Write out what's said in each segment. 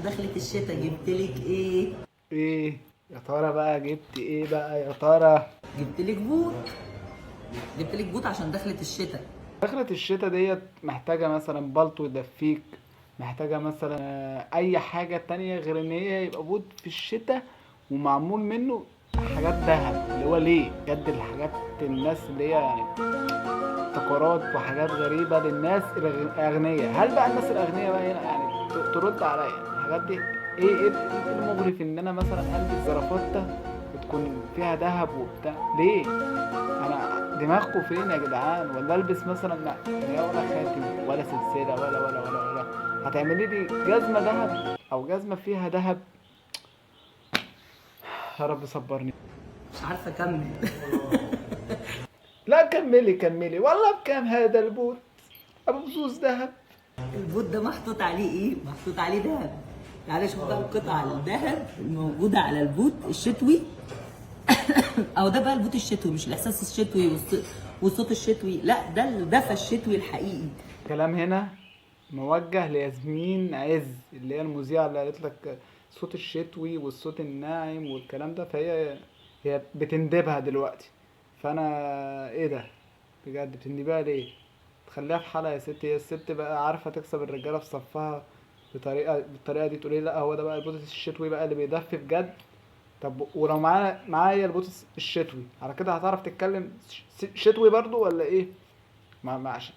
دخلت الشتا جبتلك ايه؟ ايه يا ترى بقى؟ جبت ايه بقى يا ترى؟ جبتلك بوت. جبتلك بوت عشان دخلت الشتا. دخلة الشتا ديت محتاجة مثلا بلطو يدفيك، محتاجة مثلا اي حاجة تانية غير ان هي يبقى بوت في الشتا ومعمول منه حاجات دهب. اللي هو ليه بجد الحاجات الناس اللي هي يعني ابتكارات وحاجات غريبة للناس الأغنياء. هل بقى الناس الأغنياء بقى هنا يعني ترد عليا الحاجات دي إيه المغري في إن أنا مثلا ألبس زرافطة وتكون فيها دهب وبتاع؟ ليه؟ أنا دماغكم فين يا جدعان؟ ولا ألبس مثلا لا هي ولا خاتم ولا سلسلة ولا هتعملي لي جزمة دهب أو جزمة فيها دهب؟ يا رب صبرني. مش عارفة اكمل. لا كملي والله. بكام هذا البوت أبو بزوز دهب؟ البوت ده محطوط عليه ايه؟ محطوط عليه دهب. تعالى شوف بقى القطع الدهب الموجودة على البوت الشتوي. او ده بقى البوت الشتوي، مش الاحساس الشتوي والصوت الشتوي، لا ده الدفى الشتوي الحقيقي. كلام هنا موجه لياسمين عز اللي هي المذيعة اللي قالت لك الصوت الشتوي والصوت الناعم والكلام ده. هي بتندبها دلوقتي. فانا ايه ده بجد؟ بتندبها ليه؟ تخليها في حالها يا ستي. هي الست بقى عارفة تكسب الرجالة في صفها بالطريقة دي. تقولي لا هو ده بقى البوتس الشتوي بقى اللي بيدفي بجد. طب ولو معايا البوتس الشتوي على كده هتعرف تتكلم شتوي برضو ولا ايه؟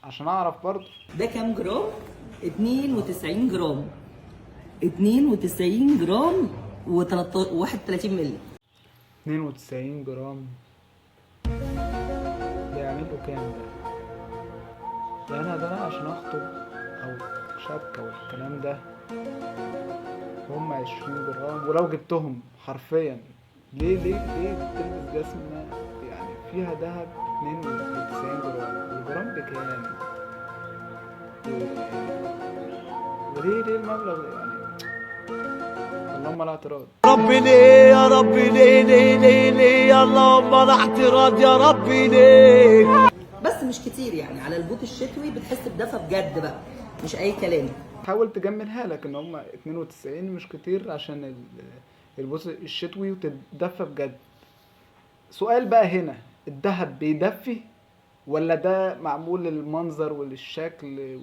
عشان اعرف برضو. ده كام جرام؟ 92 جرام. 92 جرام و31 مللي. 92 جرام ده يعملوا كام ده؟ ده انا عشان اخطب او شبكة والكلام ده هم 20 جرام. ولو جبتهم حرفيا ليه تلبس جسمنا يعني فيها دهب 92 جرام؟ الجرام بكام؟ وليه المبلغ يعني؟ اللهم لا اعتراض. ربي ليه يا ربي ليه اللهم لا اعتراض يا ربي ليه. بس مش كتير يعني، على البوت الشتوي بتحس بدفى بجد بقى، مش اي كلام. حاول تجملها لك ان هم 92 مش كتير عشان البوت الشتوي وتتدفى بجد. سؤال بقى هنا، الدهب بيدفي ولا ده معمول للمنظر وللشكل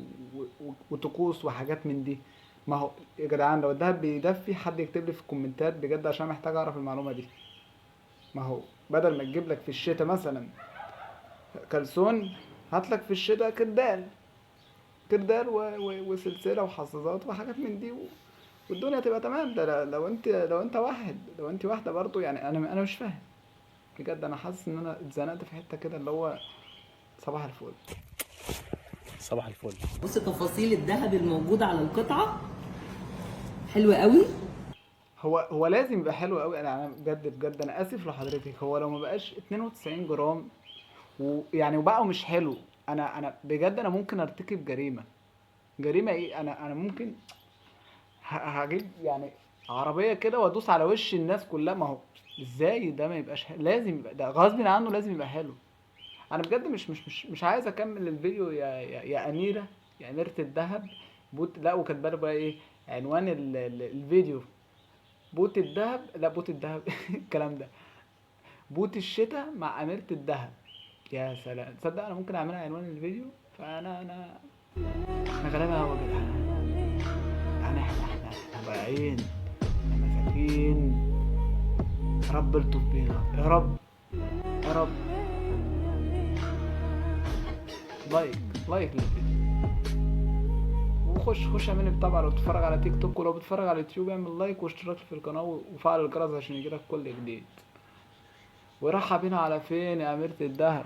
وطقوس وحاجات من دي؟ ما هو يا جدعان لو الدهب بيدفي حد يكتب لي في الكومنتات بجد عشان محتاج اعرف المعلومة دي. ما هو بدل ما تجيب لك في الشتاء مثلا كلسون، هاتلك في الشتاء كردال وسلسلة وحظاظات وحاجات من دي والدنيا تبقى تمام. ده لو انت واحدة برضو يعني. انا مش فاهم بجد. انا حاسس ان انا اتزنقت في حتة كده اللي هو صباح الفل. صباح الفل. بص تفاصيل الذهب الموجودة على القطعة حلوة قوي. هو لازم يبقى حلو قوي. انا بجد انا اسف لحضرتك. هو لو ما بقاش 92 جرام ويعني وبقى مش حلو، انا بجد انا ممكن ارتكب جريمة ايه؟ انا ممكن هجيب يعني عربية كده وادوس على وش الناس كلها. ما هو ازاي ده ما يبقاش حلو؟ لازم يبقى ده غصب عنه لازم يبقى حلو. انا بجد مش عايز اكمل الفيديو يا اميرة، يا اميرة الذهب. بوت لا وكاتبه له بقى ايه عنوان الفيديو؟ بوت الذهب، لا بوت الذهب الكلام ده بوت الشتاء مع اميرة الذهب. يا سلام، تصدق انا ممكن اعملها عنوان الفيديو. احنا غلابه قوي يا جدعان. يعني احنا واقعين، احنا مساكين. يا رب الطف بينا يا رب يا رب. لايك للفيديو وخش اعمل لي طبعا. لو بتتفرج على تيك توك ولو بتتفرج على اليوتيوب اعمل لايك واشتراك في القناه وفعل الجرس عشان يجيلك كل جديد. وراح بينا على فين يا اميرة الذهب؟